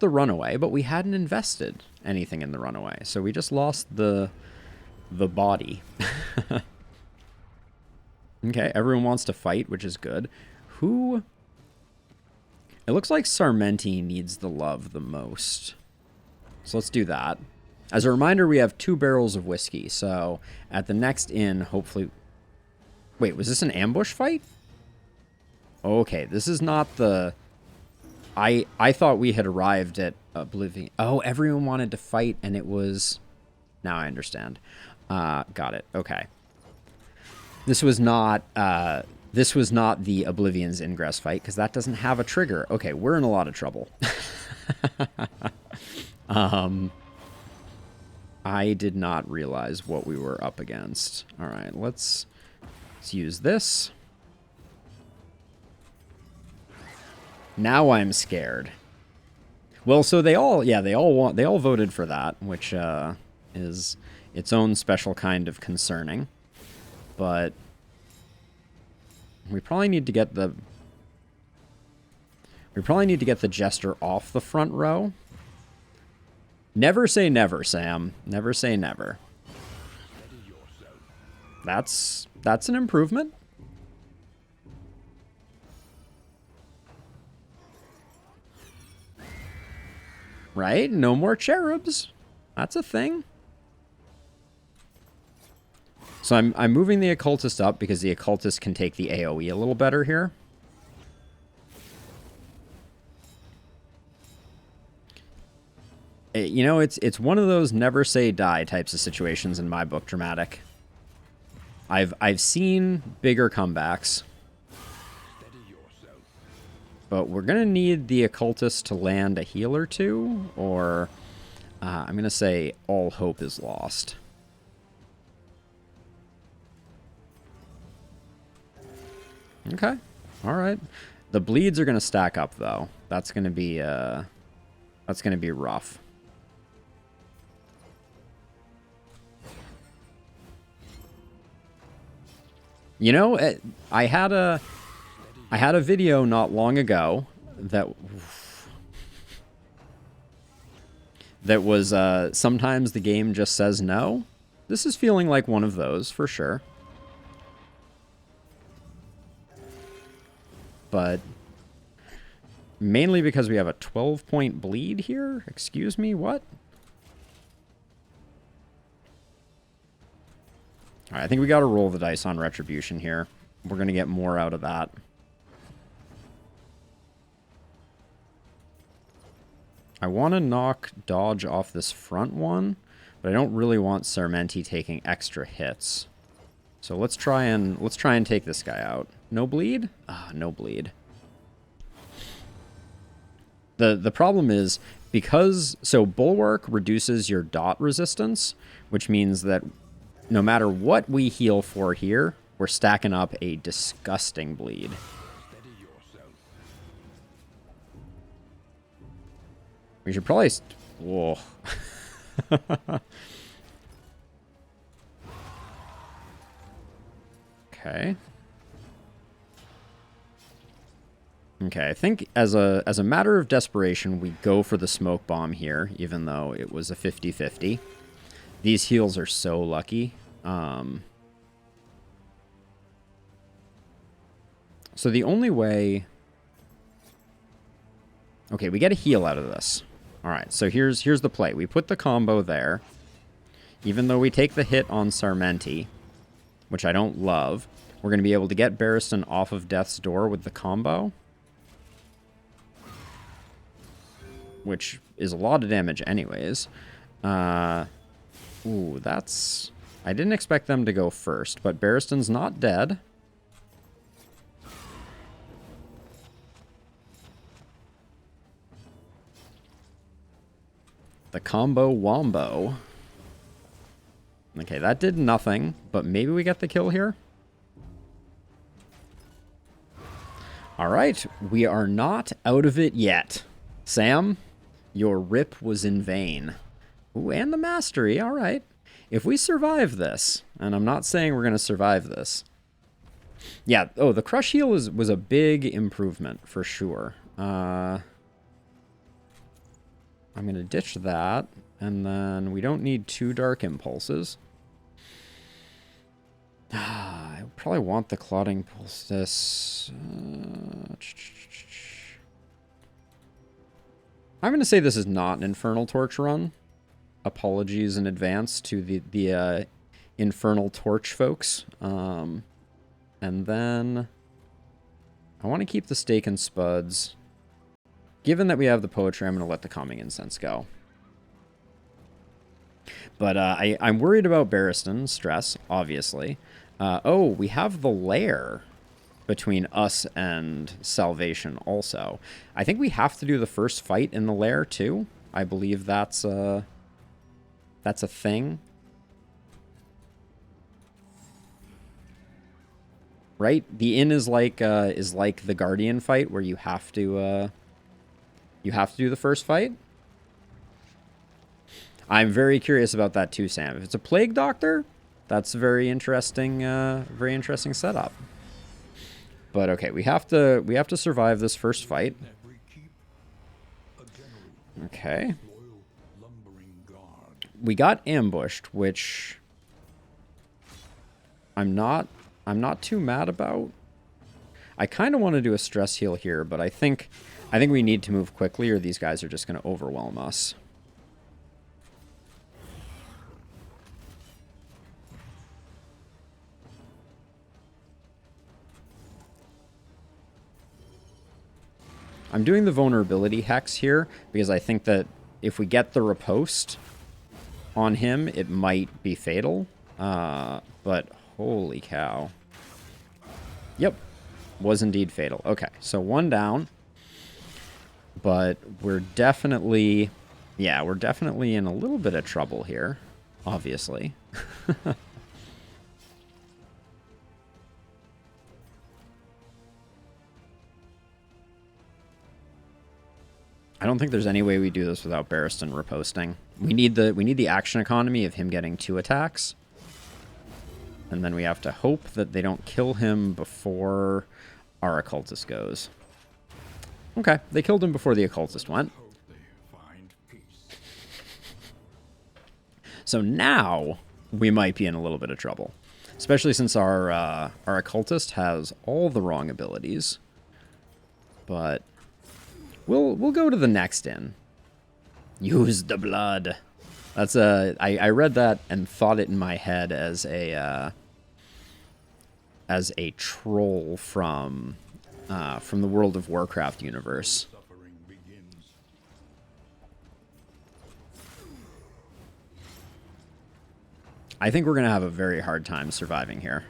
Speaker 1: Runaway, but we hadn't invested anything in the Runaway, so we just lost the body. Okay, everyone wants to fight, which is good. Who? It looks like Sarmenti needs the love the most. So let's do that. As a reminder, we have 2 barrels of whiskey, so at the next inn, hopefully... Wait, was this an ambush fight? Okay, this is not the... I thought we had arrived at Oblivion. Oh, everyone wanted to fight, and it was... Now I understand. Got it. Okay. This was not the Oblivion's Ingress fight, because that doesn't have a trigger. Okay, we're in a lot of trouble. I did not realize what we were up against. All right, let's use this. Now I'm scared. Well, so they all voted for that, which is its own special kind of concerning. But we probably need to get the Jester off the front row. Never say never, Sam. Never say never. That's an improvement. Right? No more cherubs. That's a thing. So I'm moving the Occultist up because the Occultist can take the AoE a little better here. You know, it's one of those never say die types of situations in my book, dramatic. I've seen bigger comebacks. But we're going to need the Occultist to land a heal or 2, or I'm going to say all hope is lost. Okay. All right. The bleeds are going to stack up, though. That's going to be rough. You know, I had a video not long ago that was sometimes the game just says no. This is feeling like one of those for sure. But mainly because we have a 12-point bleed here. Excuse me, what? All right, I think we got to roll the dice on Retribution here. We're going to get more out of that. I want to knock dodge off this front one, but I don't really want Sarmenti taking extra hits. So let's try and take this guy out. No bleed? Ah, no bleed. The problem is because Bulwark reduces your dot resistance, which means that no matter what we heal for here, we're stacking up a disgusting bleed. We should probably... Whoa. Okay. Okay, I think as a matter of desperation, we go for the smoke bomb here, even though it was a 50-50. These heals are so lucky. So the only way... Okay, we get a heal out of this. Alright, so here's the play. We put the combo there. Even though we take the hit on Sarmenti, which I don't love, we're going to be able to get Barristan off of Death's Door with the combo. Which is a lot of damage anyways. Ooh, that's... I didn't expect them to go first, but Barristan's not dead. The combo wombo. Okay, that did nothing, but maybe we get the kill here. All right, we are not out of it yet. Sam, your rip was in vain. Ooh, and the mastery, all right. If we survive this, and I'm not saying we're going to survive this. Yeah, oh, the crush heal was a big improvement for sure. I'm going to ditch that, and then we don't need 2 dark impulses. I probably want the clotting poultice. I'm going to say this is not an Infernal Torch run. Apologies in advance to the Infernal Torch folks. And then I want to keep the Steak and Spuds. Given that we have the poetry, I'm going to let the Calming Incense go. But I'm worried about Barristan stress, obviously. Oh, we have the lair between us and Salvation also. I think we have to do the first fight in the lair too. I believe that's a thing. Right? The inn is like the Guardian fight where you have to do the first fight. I'm very curious about that too, Sam. If it's a Plague Doctor, that's a very interesting setup. But okay, we have to survive this first fight. Okay. We got ambushed, which I'm not too mad about. I kind of want to do a stress heal here, but I think we need to move quickly or these guys are just going to overwhelm us. I'm doing the vulnerability hex here because I think that if we get the riposte on him, it might be fatal. But holy cow. Yep, was indeed fatal. Okay, so 1 down. But we're definitely in a little bit of trouble here, obviously. I don't think there's any way we do this without Barristan riposting. We need the action economy of him getting 2 attacks. And then we have to hope that they don't kill him before our occultist goes. Okay, they killed him before the occultist went. So now we might be in a little bit of trouble. Especially since our occultist has all the wrong abilities. But we'll go to the next inn. Use the blood. That's I read that and thought it in my head as a troll from the World of Warcraft universe. I think we're going to have a very hard time surviving here.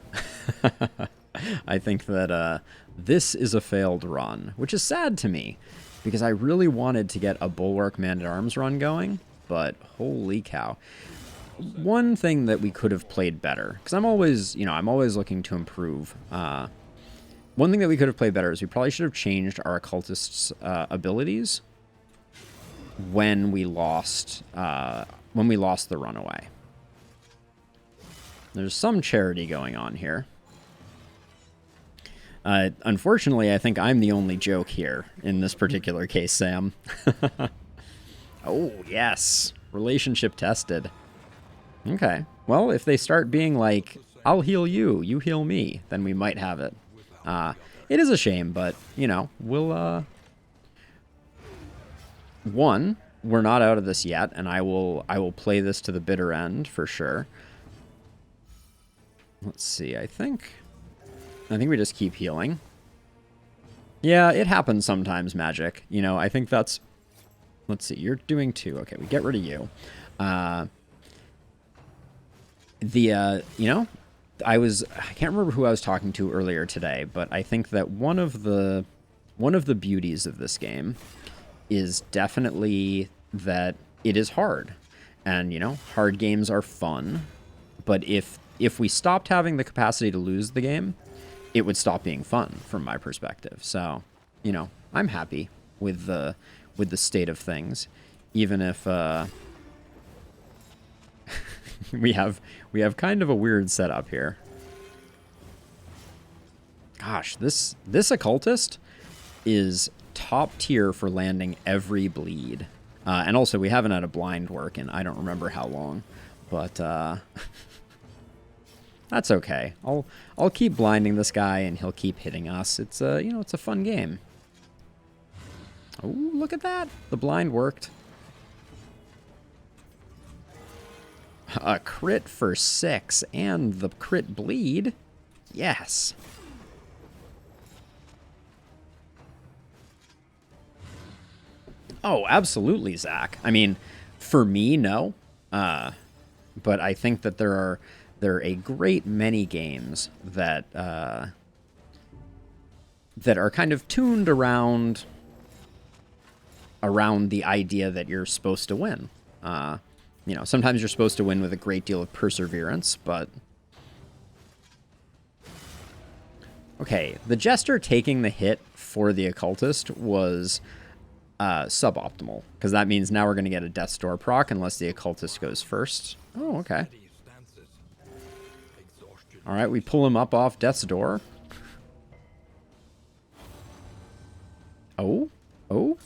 Speaker 1: I think that this is a failed run, which is sad to me, because I really wanted to get a Bulwark Man-at-Arms run going, but holy cow. One thing that we could have played better, because I'm always looking to improve. One thing that we could have played better is we probably should have changed our occultist's abilities when we lost the runaway. There's some charity going on here. Unfortunately, I think I'm the only joke here in this particular case, Sam. Oh, yes. Relationship tested. Okay. Well, if they start being like, I'll heal you, you heal me, then we might have it. It is a shame, but, you know, we'll, one, we're not out of this yet, and I will play this to the bitter end for sure. Let's see, I think we just keep healing. Yeah, it happens sometimes, Magic. You know, I think that's... Let's see, you're doing 2. Okay, we get rid of you. You know, I can't remember who I was talking to earlier today, but I think that one of the beauties of this game is definitely that it is hard. And, you know, hard games are fun, but if we stopped having the capacity to lose the game, it would stop being fun from my perspective. So, you know, I'm happy with the state of things, even if we have kind of a weird setup here. Gosh, this occultist is top tier for landing every bleed. And also, we haven't had a blind work in I don't remember how long, but that's okay. I'll keep blinding this guy, and he'll keep hitting us. It's you know, it's a fun game. Oh, look at that! The blind worked. A crit for 6 and the crit bleed. Yes. Oh, absolutely, Zach. I mean, for me, no. But I think that there are a great many games that that are kind of tuned around the idea that you're supposed to win. You know, sometimes you're supposed to win with a great deal of perseverance, but... Okay, the Jester taking the hit for the Occultist was suboptimal, because that means now we're going to get a Death's Door proc unless the Occultist goes first. Oh, okay. Alright, we pull him up off Death's Door. Oh? Oh?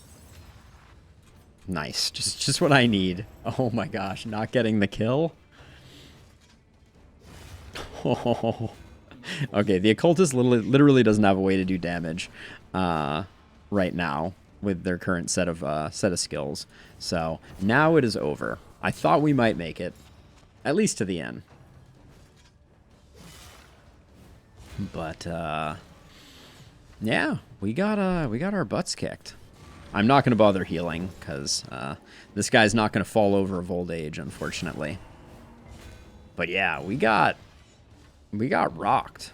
Speaker 1: Nice. Just what I need. Oh my gosh, not getting the kill? Oh. Okay, the Occultist literally doesn't have a way to do damage right now with their current set of skills. So, now it is over. I thought we might make it, at least to the end. But yeah, we got our butts kicked. I'm not going to bother healing, because this guy's not going to fall over of old age, unfortunately. But yeah, we got rocked.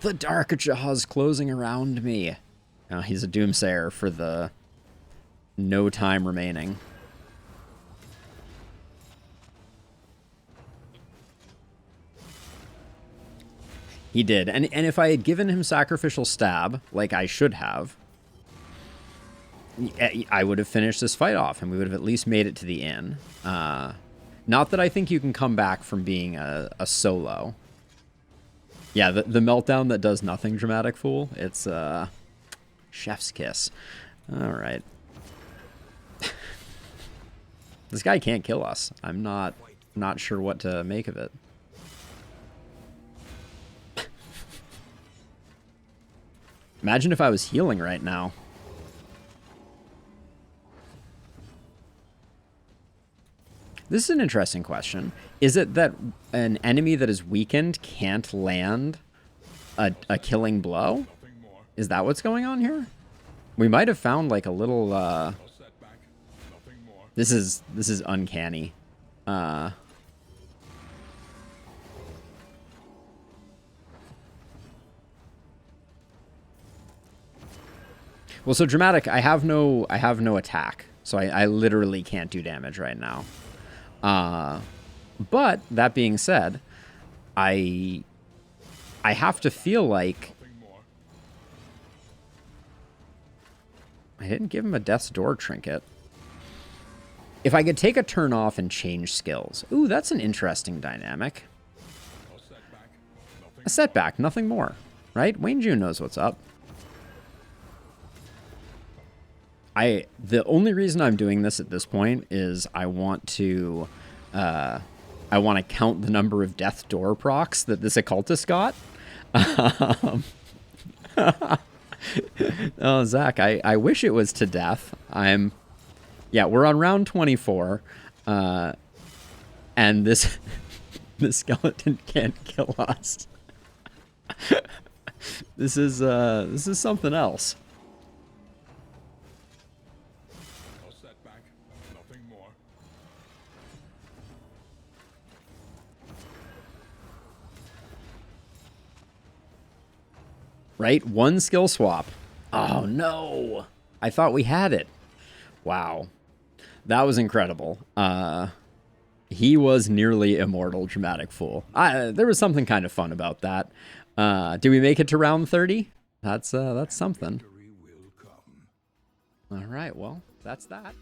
Speaker 1: The Dark Jaws closing around me. Oh, he's a Doomsayer for the no time remaining. He did. And if I had given him Sacrificial Stab, like I should have, I would have finished this fight off, and we would have at least made it to the inn. Not that I think you can come back from being a solo. Yeah, the meltdown that does nothing, Dramatic Fool. It's chef's kiss. All right. This guy can't kill us. I'm not sure what to make of it. Imagine if I was healing right now. This is an interesting question. Is it that an enemy that is weakened can't land a killing blow? Is that what's going on here? We might have found like a little This is uncanny. Well, so dramatic. I have no attack, so I literally can't do damage right now. But that being said, I have to feel like I didn't give him a Death's Door trinket. If I could take a turn off and change skills. Ooh, that's an interesting dynamic. A setback, nothing more. Right? Wayne June knows what's up. The only reason I'm doing this at this point is I want to count the number of Death Door procs that this occultist got. Oh, Zach, I wish it was to death. Yeah, we're on round 24, and this skeleton can't kill us. This is something else.
Speaker 2: No setback, nothing more.
Speaker 1: Right? One skill swap. Oh, no. I thought we had it. Wow. That was incredible. He was nearly immortal, Dramatic Fool. There was something kind of fun about that. Did we make it to round 30? That's something. All right, well, that's that.